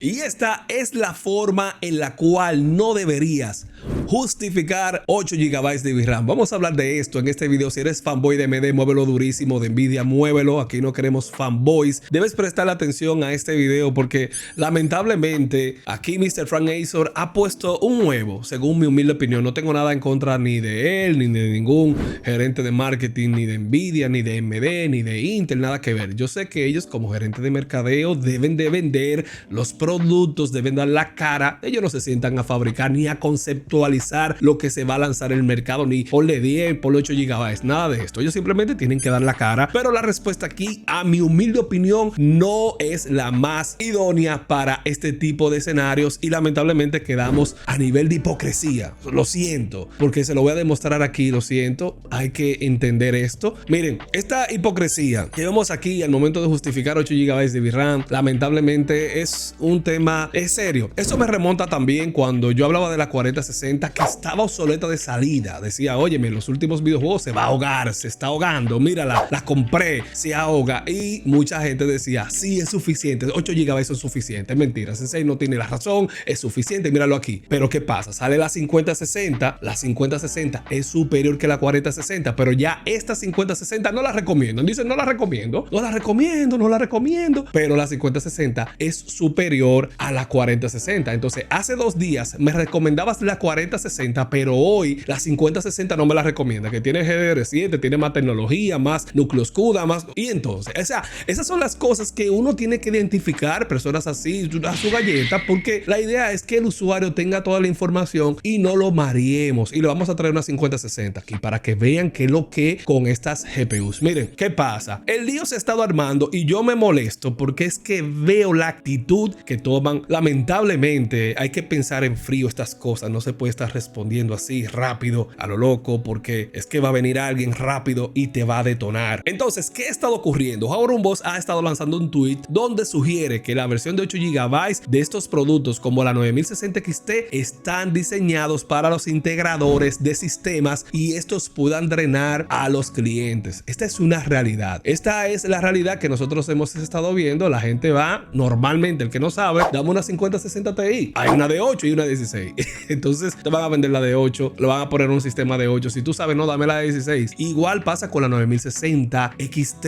Y esta es la forma en la cual no deberías justificar 8 GB de VRAM. Vamos a hablar de esto en este video. Si eres fanboy de AMD, muévelo durísimo. De Nvidia, muévelo. Aquí no queremos fanboys. Debes prestar atención a este video porque lamentablemente aquí Mr. Frank Azor ha puesto un huevo, según mi humilde opinión. No tengo nada en contra ni de él, ni de ningún gerente de marketing, ni de Nvidia, ni de AMD, ni de Intel, nada que ver. Yo sé que ellos como gerente de mercadeo deben de vender los productos, deben dar la cara. Ellos no se sientan a fabricar ni a conceptualizar lo que se va a lanzar en el mercado, ni ponle 10, ponle 8 GB, nada de esto. Ellos simplemente tienen que dar la cara. Pero la respuesta aquí, a mi humilde opinión, no es la más idónea para este tipo de escenarios y lamentablemente quedamos a nivel de hipocresía. Lo siento, porque se lo voy a demostrar aquí, lo siento. Hay que entender esto. Miren, esta hipocresía que vemos aquí al momento de justificar 8 GB de VRAM, lamentablemente es un tema serio. Eso me remonta también cuando yo hablaba de la 4060 que estaba obsoleta de salida. Decía, óyeme, en los últimos videojuegos se va a ahogar, se está ahogando. Mírala, la compré, se ahoga. Y mucha gente decía, sí, es suficiente. 8 GB son suficientes. Mentira, Sensei no tiene la razón, es suficiente. Míralo aquí. Pero ¿qué pasa? Sale la 5060. La 5060 es superior que la 4060, pero ya esta 5060 no la recomiendo. Dicen, no la recomiendo, no la recomiendo, no la recomiendo. Pero la 5060 es superior a la 4060. Entonces hace 2 días me recomendabas la 4060, pero hoy la 5060 no me la recomienda, que tiene GDDR7, tiene más tecnología, más núcleo CUDA, más. Y entonces, o sea, esas son las cosas que uno tiene que identificar. Personas así a su galleta, porque la idea es que el usuario tenga toda la información y no lo mareemos. Y le vamos a traer una 5060 aquí para que vean qué es lo que con estas GPUs. Miren, ¿qué pasa? El lío se ha estado armando y yo me molesto porque es que veo la actitud que toman. Lamentablemente hay que pensar en frío estas cosas. No se puede estar respondiendo así rápido a lo loco, porque es que va a venir alguien rápido y te va a detonar. Entonces, ¿qué ha estado ocurriendo? Howard Boss ha estado lanzando un tweet donde sugiere que la versión de 8 GB de estos productos como la 9060 XT están diseñados para los integradores de sistemas y estos puedan drenar a los clientes. Esta es una realidad. Esta es la realidad que nosotros hemos estado viendo. La gente va normalmente, el que no sabe, dame una 5060 Ti. Hay una de 8 y una de 16. Entonces te van a vender la de 8, le van a poner un sistema de 8. Si tú sabes, no, dame la de 16. Igual pasa con la 9060 XT.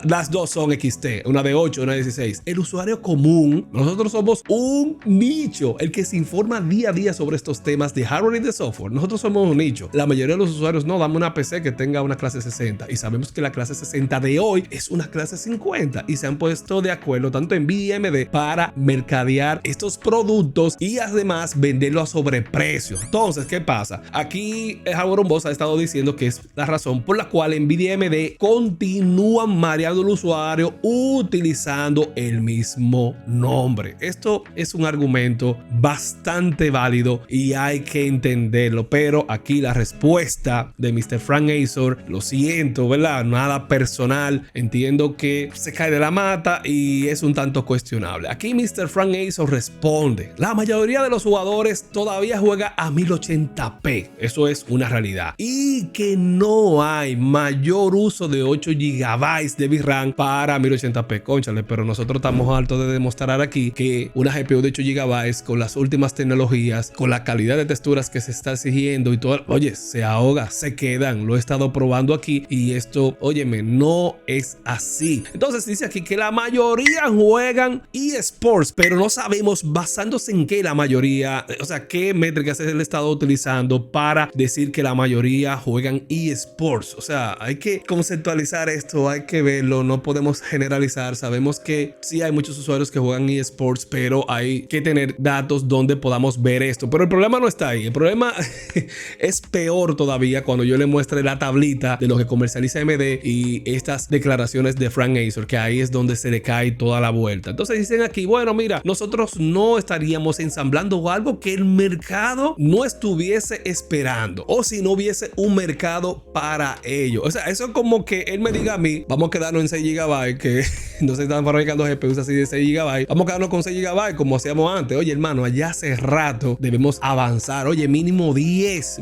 Las dos son XT, una de 8 y una de 16. El usuario común, nosotros somos un nicho, el que se informa día a día sobre estos temas de hardware y de software. Nosotros somos un nicho. La mayoría de los usuarios, no, dame una PC que tenga una clase 60. Y sabemos que la clase 60 de hoy es una clase 50. Y se han puesto de acuerdo tanto en Nvidia y AMD para mercadear estos productos y además venderlo a sobreprecio. Entonces, ¿qué pasa? Aquí Howard Boss ha estado diciendo que es la razón por la cual Nvidia y AMD continúan mareando al usuario utilizando el mismo nombre. Esto es un argumento bastante válido y hay que entenderlo, pero aquí la respuesta de Mr. Frank Azor, lo siento, ¿verdad? Nada personal, entiendo que se cae de la mata y es un tanto cuestionable. Aquí Mr. Frank Azor responde, la mayoría de los jugadores todavía juega a 1080p, eso es una realidad, y que no hay mayor uso de 8 GB de VRAM para 1080p, cónchale, pero nosotros estamos hartos de demostrar aquí que una GPU de 8 GB con las últimas tecnologías, con la calidad de texturas que se está exigiendo y todo, oye, se ahoga, se quedan, lo he estado probando aquí y esto, óyeme, no es así. Entonces dice aquí que la mayoría juegan eSports, pero no sabemos basándose en qué la mayoría, o sea, qué métricas es el estado utilizando para decir que la mayoría juegan eSports. O sea, hay que conceptualizar esto, hay que verlo, no podemos generalizar. Sabemos que sí hay muchos usuarios que juegan eSports, pero hay que tener datos donde podamos ver esto. Pero el problema no está ahí. El problema es peor todavía cuando yo le muestre la tablita de lo que comercializa AMD y estas declaraciones de Frank Azor, que ahí es donde se le cae toda la vuelta. Entonces dicen aquí, bueno, mira, nosotros no estaríamos ensamblando algo que el mercado no estuviese esperando, o si no hubiese un mercado para ello. O sea, eso es como que él me diga a mí, vamos a quedarnos en 6 GB, que no se están fabricando GPUs así de 6 GB, vamos a quedarnos con 6 GB como hacíamos antes. Oye, hermano, allá hace rato debemos avanzar. Oye, mínimo 10,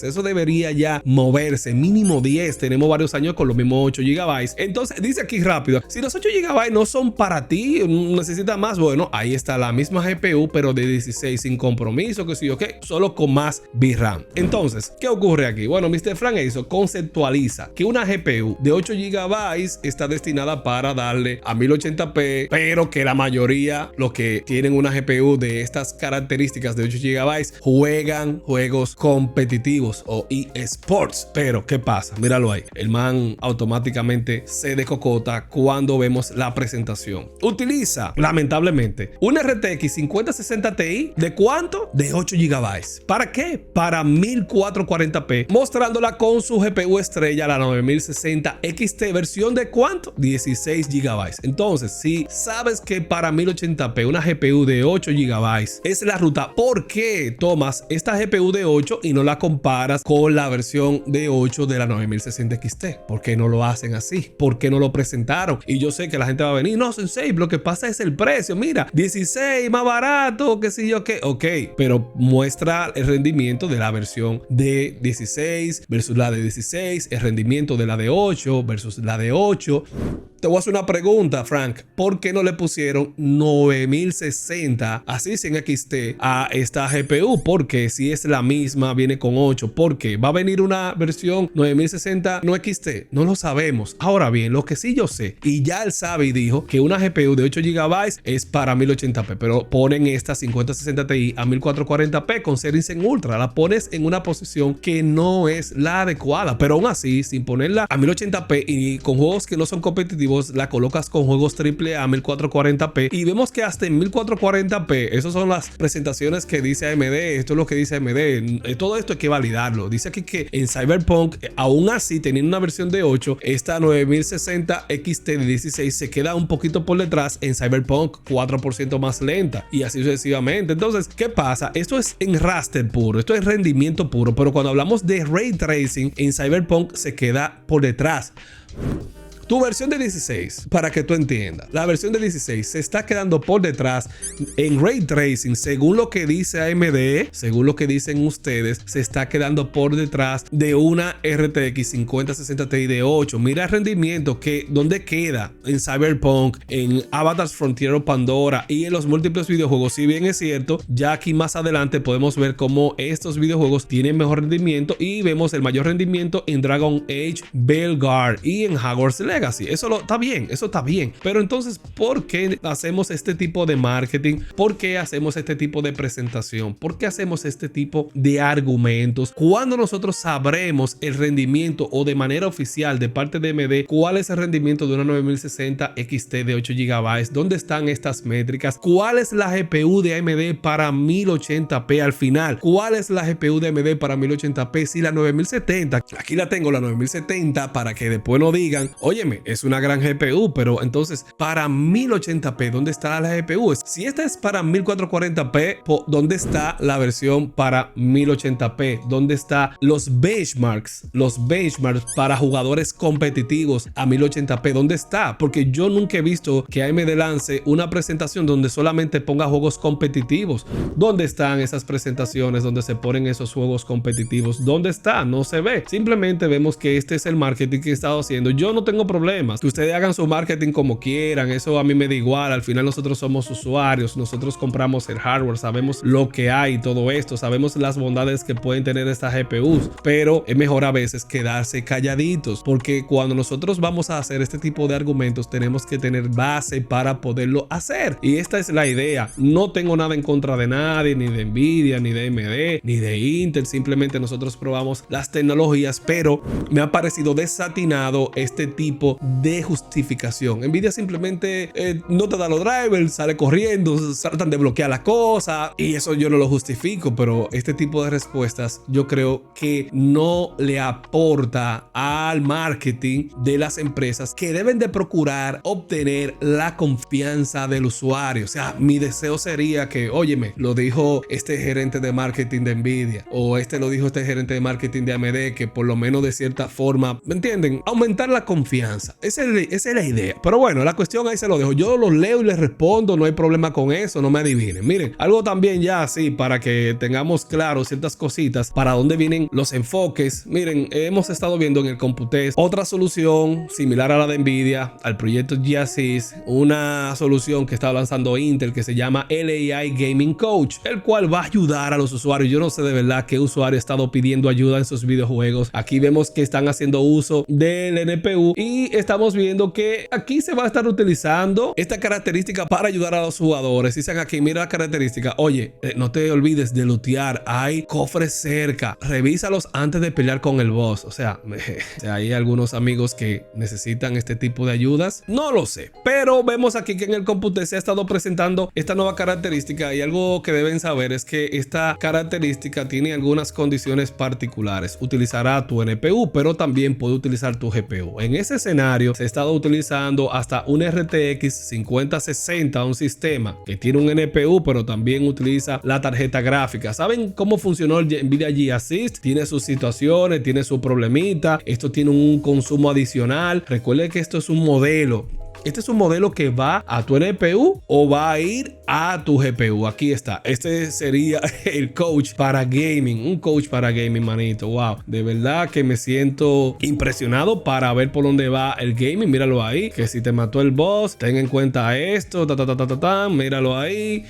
eso debería ya moverse, mínimo 10. Tenemos varios años con los mismos 8 GB. Entonces dice aquí rápido, si los 8 GB no son para ti, necesitas más más, bueno, ahí está la misma GPU, pero de 16 sin compromiso, que sí, ok, solo con más VRAM. Entonces, ¿qué ocurre aquí? Bueno, Mr. Frank Eso conceptualiza que una GPU de 8 GB está destinada para darle a 1080p, pero que la mayoría, los que tienen una GPU de estas características de 8 GB, juegan juegos competitivos o eSports. Pero, ¿qué pasa? Míralo ahí. El man automáticamente se decocota cuando vemos la presentación. Utiliza, lamentablemente, un RTX 5060 Ti ¿de cuánto? De 8 GB. ¿Para qué? Para 1440p, mostrándola con su GPU estrella, la 9060 XT, versión de ¿cuánto? 16 GB. Entonces, si sabes que para 1080p una GPU de 8 GB es la ruta, ¿por qué tomas esta GPU de 8 y no la comparas con la versión de 8 de la 9060 XT? ¿Por qué no lo hacen así? ¿Por qué no lo presentaron? Y yo sé que la gente va a venir, no, Sensei, lo que pasa es el precio, mira, 16 más barato, qué sé yo qué, ok, pero muestra el rendimiento de la versión de 16 versus la de 16, el rendimiento de la de 8 versus la de 8. Te voy a hacer una pregunta, Frank. ¿Por qué no le pusieron 9060 así sin XT a esta GPU? Porque si es la misma, viene con 8. ¿Por qué? ¿Va a venir una versión 9060 no XT? No lo sabemos. Ahora bien, lo que sí yo sé, y ya él sabe y dijo que una GPU de 8 GB es para 1080p, pero ponen esta 5060 Ti a 1440p con settings en ultra. La pones en una posición que no es la adecuada, pero aún así, sin ponerla a 1080p y con juegos que no son competitivos, la colocas con juegos AAA a 1440p y vemos que hasta en 1440p, esas son las presentaciones que dice AMD, esto es lo que dice AMD, todo esto hay que validarlo. Dice aquí que en Cyberpunk, aún así teniendo una versión de 8, esta 9060 XT de 16 se queda un poquito por detrás, en Cyberpunk 4% más lenta y así sucesivamente. Entonces, ¿qué pasa? Esto es en raster puro, esto es rendimiento puro, pero cuando hablamos de ray tracing en Cyberpunk se queda por detrás. Tu versión de 16, para que tú entiendas, la versión de 16 se está quedando por detrás en Ray Tracing, según lo que dice AMD, según lo que dicen ustedes, se está quedando por detrás de una RTX 5060 Ti de 8. Mira el rendimiento que donde queda en Cyberpunk, en Avatar's Frontier o Pandora y en los múltiples videojuegos. Si bien es cierto, ya aquí más adelante podemos ver cómo estos videojuegos tienen mejor rendimiento y vemos el mayor rendimiento en Dragon Age Veilguard y en Hogwarts Legacy. Está bien, eso está bien. Pero entonces, ¿por qué hacemos este tipo de marketing? ¿Por qué hacemos este tipo de presentación? ¿Por qué hacemos este tipo de argumentos? Cuando nosotros sabremos el rendimiento o de manera oficial de parte de AMD, cuál es el rendimiento de una 9060 XT de 8 GB, dónde están estas métricas, cuál es la GPU de AMD para 1080p al final, cuál es la GPU de AMD para 1080p, si la 9070, aquí la tengo, la 9070, para que después no digan, oye, es una gran GPU, pero entonces para 1080p, ¿dónde está la GPU? Si esta es para 1440p, ¿dónde está la versión para 1080p? ¿Dónde están los benchmarks? Los benchmarks para jugadores competitivos a 1080p, ¿dónde está? Porque yo nunca he visto que AMD lance una presentación donde solamente ponga juegos competitivos. ¿Dónde están esas presentaciones donde se ponen esos juegos competitivos? ¿Dónde está? No se ve. Simplemente vemos que este es el marketing que he estado haciendo. Yo no tengo problemas, que ustedes hagan su marketing como quieran, eso a mí me da igual. Al final nosotros somos usuarios, nosotros compramos el hardware, sabemos lo que hay y todo esto, sabemos las bondades que pueden tener estas GPUs, pero es mejor a veces quedarse calladitos, porque cuando nosotros vamos a hacer este tipo de argumentos tenemos que tener base para poderlo hacer, y esta es la idea. No tengo nada en contra de nadie, ni de Nvidia, ni de AMD, ni de Intel, simplemente nosotros probamos las tecnologías, pero me ha parecido desatinado este tipo de justificación. Nvidia simplemente no te da los drivers, sale corriendo, tratan de bloquear la cosa, y eso yo no lo justifico, pero este tipo de respuestas yo creo que no le aporta al marketing de las empresas, que deben de procurar obtener la confianza del usuario. O sea, mi deseo sería que, óyeme, lo dijo este gerente de marketing de Nvidia, o lo dijo este gerente de marketing de AMD, que por lo menos de cierta forma, ¿me entienden? Aumentar la confianza. confianza. Esa es la idea. Pero bueno, la cuestión ahí se lo dejo. Yo los leo y les respondo, no hay problema con eso, no me adivinen. Miren, algo también ya así para que tengamos claro ciertas cositas, para dónde vienen los enfoques. Miren, hemos estado viendo en el Computest otra solución similar a la de Nvidia, al proyecto GASYS, una solución que está lanzando Intel que se llama LAI Gaming Coach, el cual va a ayudar a los usuarios. Yo no sé de verdad qué usuario ha estado pidiendo ayuda en sus videojuegos. Aquí vemos que están haciendo uso del NPU y estamos viendo que aquí se va a estar utilizando esta característica para ayudar a los jugadores. Dicen aquí, mira la característica. Oye, no te olvides de lootear. Hay cofres cerca. Revísalos antes de pelear con el boss. O sea, hay algunos amigos que necesitan este tipo de ayudas. No lo sé. Pero vemos aquí que en el Computest se ha estado presentando esta nueva característica, y algo que deben saber es que esta característica tiene algunas condiciones particulares. Utilizará tu NPU, pero también puede utilizar tu GPU. En ese escenario se ha estado utilizando hasta un RTX 5060, un sistema que tiene un NPU, pero también utiliza la tarjeta gráfica. ¿Saben cómo funcionó el Nvidia GASYS? Tiene sus situaciones, tiene su problemita. Esto tiene un consumo adicional. Recuerde que esto es un modelo. Este es un modelo que va a tu NPU o va a ir a tu GPU. Aquí está. Este sería el coach para gaming. Un coach para gaming, manito. Wow. De verdad que me siento impresionado para ver por dónde va el gaming. Míralo ahí. Que si te mató el boss, ten en cuenta esto. Míralo ahí.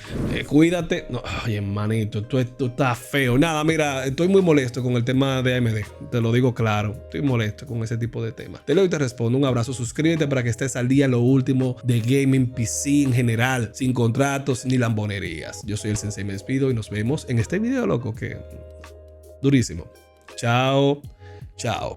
Cuídate. No, oye, manito, esto está feo. Nada, mira, estoy muy molesto con el tema de AMD. Te lo digo claro. Estoy molesto con ese tipo de temas. Te leo y te respondo. Un abrazo. Suscríbete para que estés al día lo último de gaming PC en general, sin contratos ni lambonerías. Yo soy el Sensei, me despido y nos vemos en este video, loco, que durísimo. Chao, chao.